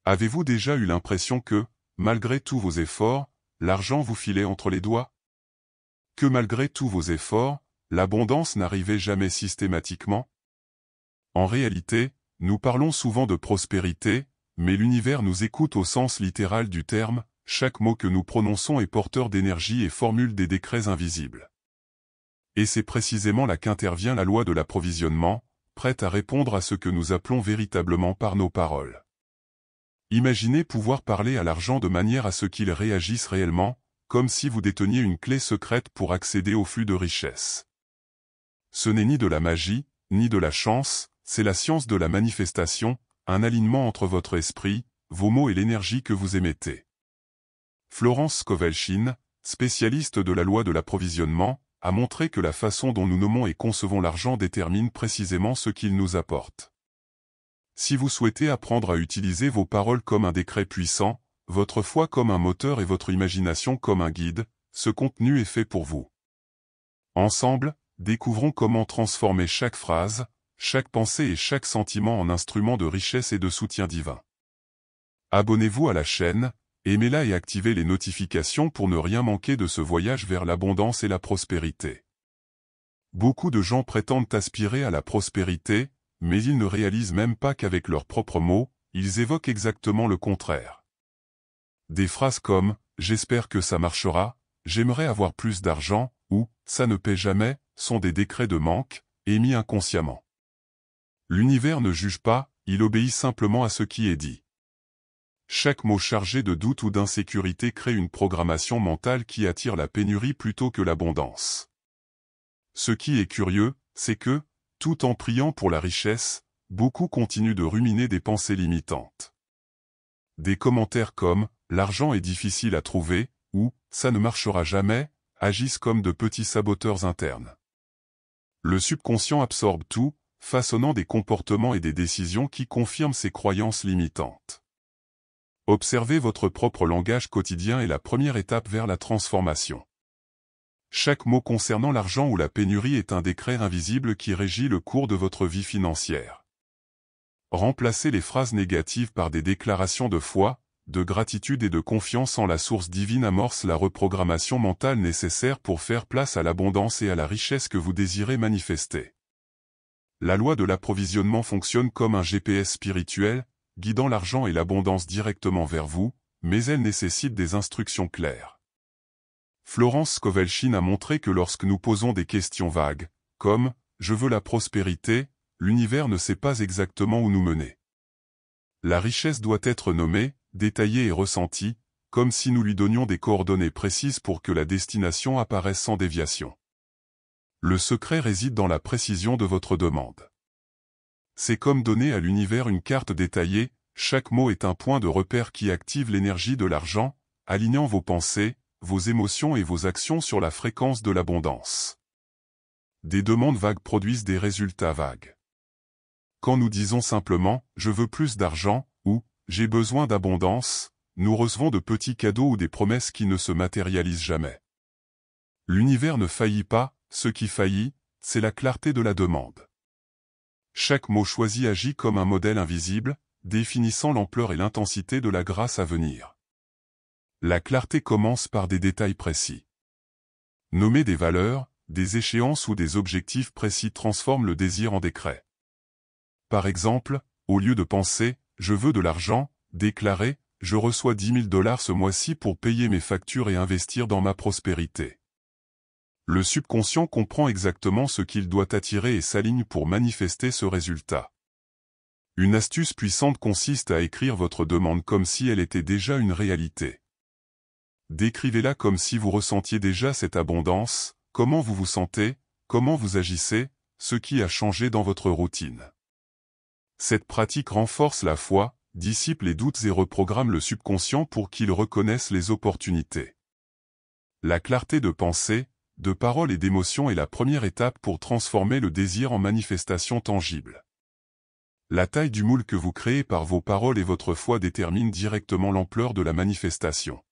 Avez-vous déjà eu l'impression que, malgré tous vos efforts, l'argent vous filait entre les doigts? Que malgré tous vos efforts, l'abondance n'arrivait jamais systématiquement? En réalité, nous parlons souvent de prospérité, mais l'univers nous écoute au sens littéral du terme, chaque mot que nous prononçons est porteur d'énergie et formule des décrets invisibles. Et c'est précisément là qu'intervient la loi de l'approvisionnement, prête à répondre à ce que nous appelons véritablement par nos paroles. Imaginez pouvoir parler à l'argent de manière à ce qu'il réagisse réellement, comme si vous déteniez une clé secrète pour accéder au flux de richesse. Ce n'est ni de la magie, ni de la chance, c'est la science de la manifestation, un alignement entre votre esprit, vos mots et l'énergie que vous émettez. Florence Scovel-Shinn, spécialiste de la loi de l'approvisionnement, a montré que la façon dont nous nommons et concevons l'argent détermine précisément ce qu'il nous apporte. Si vous souhaitez apprendre à utiliser vos paroles comme un décret puissant, votre foi comme un moteur et votre imagination comme un guide, ce contenu est fait pour vous. Ensemble, découvrons comment transformer chaque phrase, chaque pensée et chaque sentiment en instrument de richesse et de soutien divin. Abonnez-vous à la chaîne, aimez-la et activez les notifications pour ne rien manquer de ce voyage vers l'abondance et la prospérité. Beaucoup de gens prétendent aspirer à la prospérité, mais ils ne réalisent même pas qu'avec leurs propres mots, ils évoquent exactement le contraire. Des phrases comme « j'espère que ça marchera »,« j'aimerais avoir plus d'argent » ou « ça ne paie jamais » sont des décrets de manque, émis inconsciemment. L'univers ne juge pas, il obéit simplement à ce qui est dit. Chaque mot chargé de doute ou d'insécurité crée une programmation mentale qui attire la pénurie plutôt que l'abondance. Ce qui est curieux, c'est que, tout en priant pour la richesse, beaucoup continuent de ruminer des pensées limitantes. Des commentaires comme « l'argent est difficile à trouver » ou « ça ne marchera jamais » agissent comme de petits saboteurs internes. Le subconscient absorbe tout, façonnant des comportements et des décisions qui confirment ces croyances limitantes. Observer votre propre langage quotidien est la première étape vers la transformation. Chaque mot concernant l'argent ou la pénurie est un décret invisible qui régit le cours de votre vie financière. Remplacez les phrases négatives par des déclarations de foi, de gratitude et de confiance en la source divine amorce la reprogrammation mentale nécessaire pour faire place à l'abondance et à la richesse que vous désirez manifester. La loi de l'approvisionnement fonctionne comme un GPS spirituel, guidant l'argent et l'abondance directement vers vous, mais elle nécessite des instructions claires. Florence Scovel-Shinn a montré que lorsque nous posons des questions vagues, comme « je veux la prospérité », l'univers ne sait pas exactement où nous mener. La richesse doit être nommée, détaillée et ressentie, comme si nous lui donnions des coordonnées précises pour que la destination apparaisse sans déviation. Le secret réside dans la précision de votre demande. C'est comme donner à l'univers une carte détaillée, chaque mot est un point de repère qui active l'énergie de l'argent, alignant vos pensées, vos émotions et vos actions sur la fréquence de l'abondance. Des demandes vagues produisent des résultats vagues. Quand nous disons simplement « je veux plus d'argent » ou « j'ai besoin d'abondance », nous recevons de petits cadeaux ou des promesses qui ne se matérialisent jamais. L'univers ne faillit pas, ce qui faillit, c'est la clarté de la demande. Chaque mot choisi agit comme un modèle invisible, définissant l'ampleur et l'intensité de la grâce à venir. La clarté commence par des détails précis. Nommer des valeurs, des échéances ou des objectifs précis transforme le désir en décret. Par exemple, au lieu de penser « je veux de l'argent », déclarer « je reçois 10 000 $ ce mois-ci pour payer mes factures et investir dans ma prospérité ». Le subconscient comprend exactement ce qu'il doit attirer et s'aligne pour manifester ce résultat. Une astuce puissante consiste à écrire votre demande comme si elle était déjà une réalité. Décrivez-la comme si vous ressentiez déjà cette abondance, comment vous vous sentez, comment vous agissez, ce qui a changé dans votre routine. Cette pratique renforce la foi, dissipe les doutes et reprogramme le subconscient pour qu'il reconnaisse les opportunités. La clarté de pensée, de parole et d'émotion est la première étape pour transformer le désir en manifestation tangible. La taille du moule que vous créez par vos paroles et votre foi détermine directement l'ampleur de la manifestation.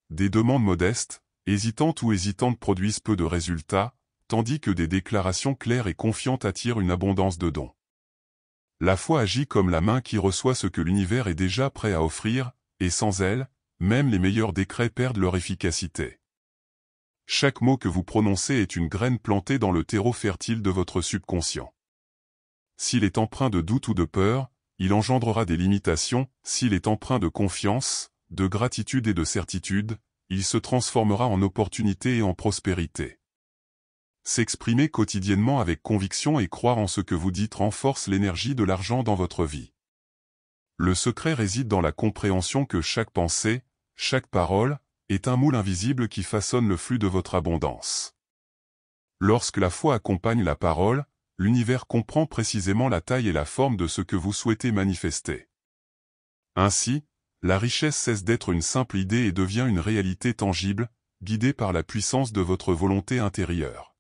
Des demandes modestes, hésitantes ou hésitantes produisent peu de résultats, tandis que des déclarations claires et confiantes attirent une abondance de dons. La foi agit comme la main qui reçoit ce que l'univers est déjà prêt à offrir, et sans elle, même les meilleurs décrets perdent leur efficacité. Chaque mot que vous prononcez est une graine plantée dans le terreau fertile de votre subconscient. S'il est empreint de doute ou de peur, il engendrera des limitations. S'il est empreint de confiance, de gratitude et de certitude, il se transformera en opportunité et en prospérité. S'exprimer quotidiennement avec conviction et croire en ce que vous dites renforce l'énergie de l'argent dans votre vie. Le secret réside dans la compréhension que chaque pensée, chaque parole, est un moule invisible qui façonne le flux de votre abondance. Lorsque la foi accompagne la parole, l'univers comprend précisément la taille et la forme de ce que vous souhaitez manifester. Ainsi, la richesse cesse d'être une simple idée et devient une réalité tangible, guidée par la puissance de votre volonté intérieure.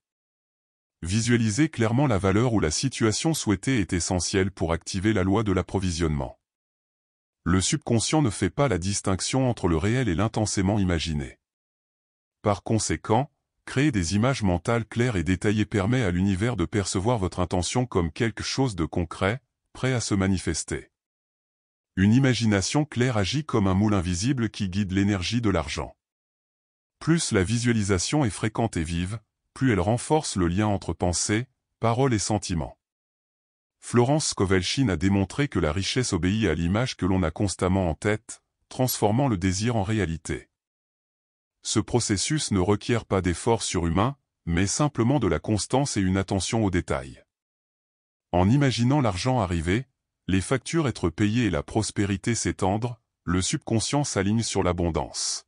Visualiser clairement la valeur ou la situation souhaitée est essentiel pour activer la loi de l'approvisionnement. Le subconscient ne fait pas la distinction entre le réel et l'intensément imaginé. Par conséquent, créer des images mentales claires et détaillées permet à l'univers de percevoir votre intention comme quelque chose de concret, prêt à se manifester. Une imagination claire agit comme un moule invisible qui guide l'énergie de l'argent. Plus la visualisation est fréquente et vive, plus elle renforce le lien entre pensée, parole et sentiment. Florence Scovel-Shinn a démontré que la richesse obéit à l'image que l'on a constamment en tête, transformant le désir en réalité. Ce processus ne requiert pas d'efforts surhumains, mais simplement de la constance et une attention aux détails. En imaginant l'argent arriver, les factures être payées et la prospérité s'étendre, le subconscient s'aligne sur l'abondance.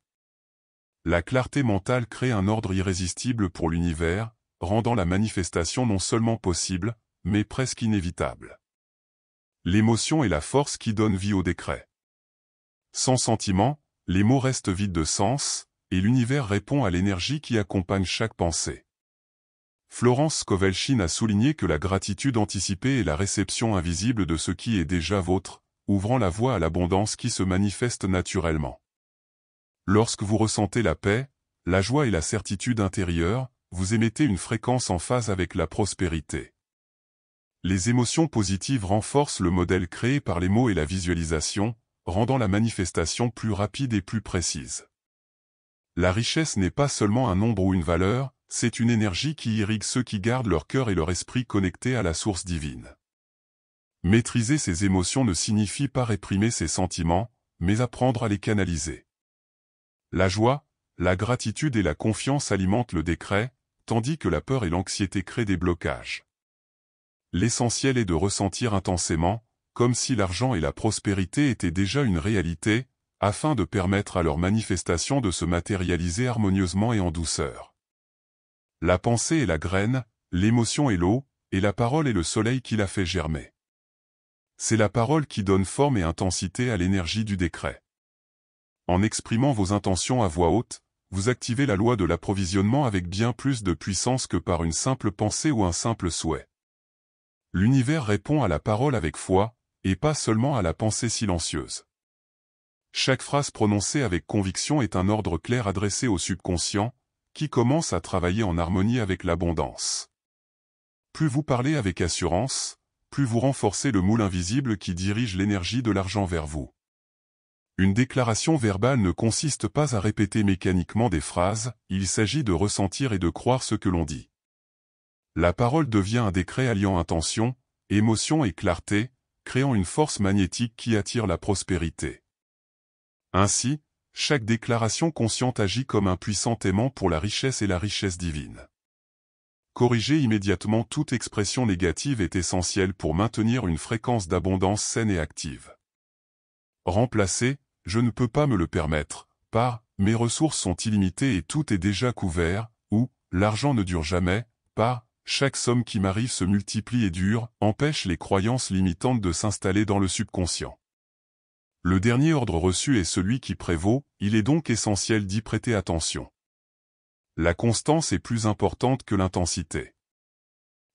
La clarté mentale crée un ordre irrésistible pour l'univers, rendant la manifestation non seulement possible, mais presque inévitable. L'émotion est la force qui donne vie au décret. Sans sentiment, les mots restent vides de sens, et l'univers répond à l'énergie qui accompagne chaque pensée. Florence Scovel-Shinn a souligné que la gratitude anticipée est la réception invisible de ce qui est déjà vôtre, ouvrant la voie à l'abondance qui se manifeste naturellement. Lorsque vous ressentez la paix, la joie et la certitude intérieure, vous émettez une fréquence en phase avec la prospérité. Les émotions positives renforcent le modèle créé par les mots et la visualisation, rendant la manifestation plus rapide et plus précise. La richesse n'est pas seulement un nombre ou une valeur, c'est une énergie qui irrigue ceux qui gardent leur cœur et leur esprit connectés à la source divine. Maîtriser ses émotions ne signifie pas réprimer ses sentiments, mais apprendre à les canaliser. La joie, la gratitude et la confiance alimentent le décret, tandis que la peur et l'anxiété créent des blocages. L'essentiel est de ressentir intensément, comme si l'argent et la prospérité étaient déjà une réalité, afin de permettre à leur manifestation de se matérialiser harmonieusement et en douceur. La pensée est la graine, l'émotion est l'eau, et la parole est le soleil qui la fait germer. C'est la parole qui donne forme et intensité à l'énergie du décret. En exprimant vos intentions à voix haute, vous activez la loi de l'approvisionnement avec bien plus de puissance que par une simple pensée ou un simple souhait. L'univers répond à la parole avec foi, et pas seulement à la pensée silencieuse. Chaque phrase prononcée avec conviction est un ordre clair adressé au subconscient, qui commence à travailler en harmonie avec l'abondance. Plus vous parlez avec assurance, plus vous renforcez le moule invisible qui dirige l'énergie de l'argent vers vous. Une déclaration verbale ne consiste pas à répéter mécaniquement des phrases, il s'agit de ressentir et de croire ce que l'on dit. La parole devient un décret alliant intention, émotion et clarté, créant une force magnétique qui attire la prospérité. Ainsi, chaque déclaration consciente agit comme un puissant aimant pour la richesse et la richesse divine. Corriger immédiatement toute expression négative est essentiel pour maintenir une fréquence d'abondance saine et active. Remplacer « je ne peux pas me le permettre » par « mes ressources sont illimitées et tout est déjà couvert » ou « l'argent ne dure jamais » par « chaque somme qui m'arrive se multiplie et dure » empêche les croyances limitantes de s'installer dans le subconscient. Le dernier ordre reçu est celui qui prévaut, il est donc essentiel d'y prêter attention. La constance est plus importante que l'intensité.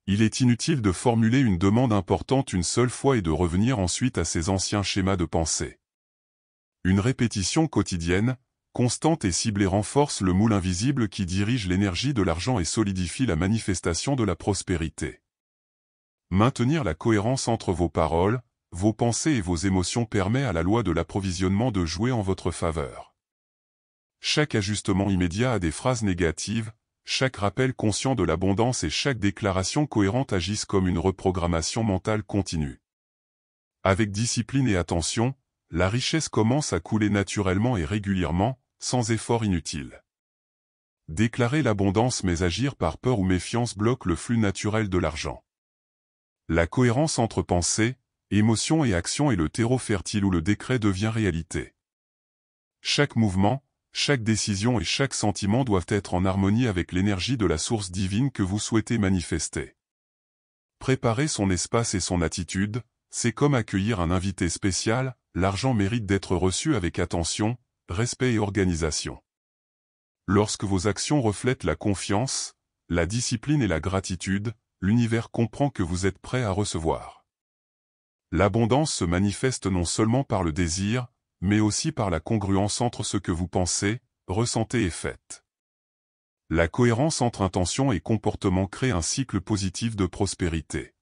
Il est inutile de formuler une demande importante une seule fois et de revenir ensuite à ses anciens schémas de pensée. Une répétition quotidienne, constante et ciblée renforce le moule invisible qui dirige l'énergie de l'argent et solidifie la manifestation de la prospérité. Maintenir la cohérence entre vos paroles, vos pensées et vos émotions permet à la loi de l'approvisionnement de jouer en votre faveur. Chaque ajustement immédiat à des phrases négatives, chaque rappel conscient de l'abondance et chaque déclaration cohérente agissent comme une reprogrammation mentale continue. Avec discipline et attention, la richesse commence à couler naturellement et régulièrement, sans effort inutile. Déclarer l'abondance mais agir par peur ou méfiance bloque le flux naturel de l'argent. La cohérence entre pensée, émotion et action est le terreau fertile où le décret devient réalité. Chaque mouvement, chaque décision et chaque sentiment doivent être en harmonie avec l'énergie de la source divine que vous souhaitez manifester. Préparer son espace et son attitude, c'est comme accueillir un invité spécial, l'argent mérite d'être reçu avec attention, respect et organisation. Lorsque vos actions reflètent la confiance, la discipline et la gratitude, l'univers comprend que vous êtes prêt à recevoir. L'abondance se manifeste non seulement par le désir, mais aussi par la congruence entre ce que vous pensez, ressentez et faites. La cohérence entre intention et comportement crée un cycle positif de prospérité.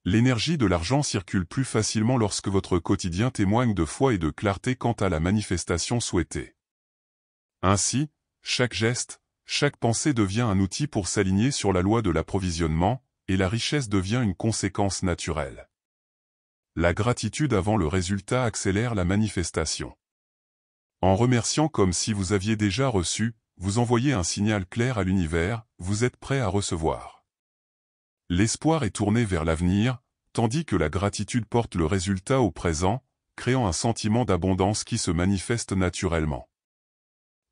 L'énergie de l'argent circule plus facilement lorsque votre quotidien témoigne de foi et de clarté quant à la manifestation souhaitée. Ainsi, chaque geste, chaque pensée devient un outil pour s'aligner sur la loi de l'approvisionnement, et la richesse devient une conséquence naturelle. La gratitude avant le résultat accélère la manifestation. En remerciant comme si vous aviez déjà reçu, vous envoyez un signal clair à l'univers, vous êtes prêt à recevoir. L'espoir est tourné vers l'avenir, tandis que la gratitude porte le résultat au présent, créant un sentiment d'abondance qui se manifeste naturellement.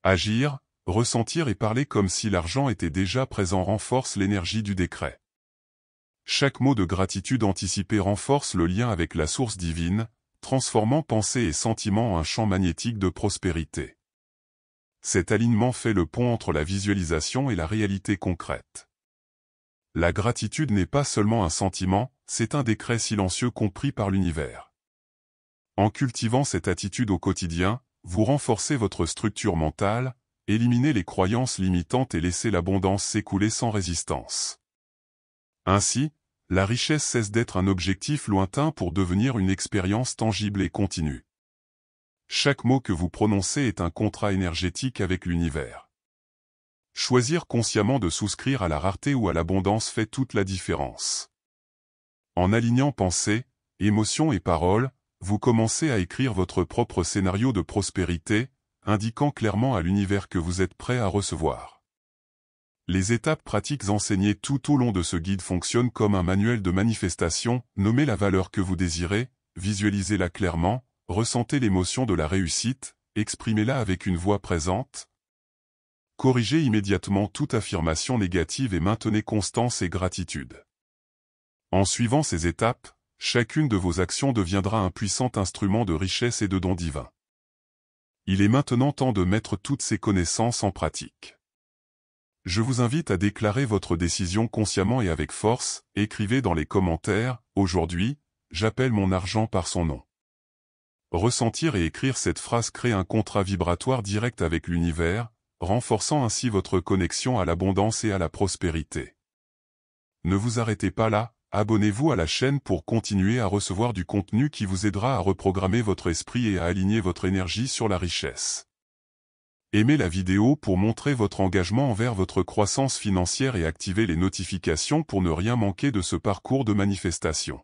Agir, ressentir et parler comme si l'argent était déjà présent renforce l'énergie du décret. Chaque mot de gratitude anticipé renforce le lien avec la source divine, transformant pensée et sentiment en un champ magnétique de prospérité. Cet alignement fait le pont entre la visualisation et la réalité concrète. La gratitude n'est pas seulement un sentiment, c'est un décret silencieux compris par l'univers. En cultivant cette attitude au quotidien, vous renforcez votre structure mentale, éliminez les croyances limitantes et laissez l'abondance s'écouler sans résistance. Ainsi, la richesse cesse d'être un objectif lointain pour devenir une expérience tangible et continue. Chaque mot que vous prononcez est un contrat énergétique avec l'univers. Choisir consciemment de souscrire à la rareté ou à l'abondance fait toute la différence. En alignant pensée, émotion et parole, vous commencez à écrire votre propre scénario de prospérité, indiquant clairement à l'univers que vous êtes prêt à recevoir. Les étapes pratiques enseignées tout au long de ce guide fonctionnent comme un manuel de manifestation, nommez la valeur que vous désirez, visualisez-la clairement, ressentez l'émotion de la réussite, exprimez-la avec une voix présente. Corrigez immédiatement toute affirmation négative et maintenez constance et gratitude. En suivant ces étapes, chacune de vos actions deviendra un puissant instrument de richesse et de dons divins. Il est maintenant temps de mettre toutes ces connaissances en pratique. Je vous invite à déclarer votre décision consciemment et avec force, écrivez dans les commentaires, « Aujourd'hui, j'appelle mon argent par son nom ». Ressentir et écrire cette phrase crée un contrat vibratoire direct avec l'univers, renforçant ainsi votre connexion à l'abondance et à la prospérité. Ne vous arrêtez pas là, abonnez-vous à la chaîne pour continuer à recevoir du contenu qui vous aidera à reprogrammer votre esprit et à aligner votre énergie sur la richesse. Aimez la vidéo pour montrer votre engagement envers votre croissance financière et activez les notifications pour ne rien manquer de ce parcours de manifestation.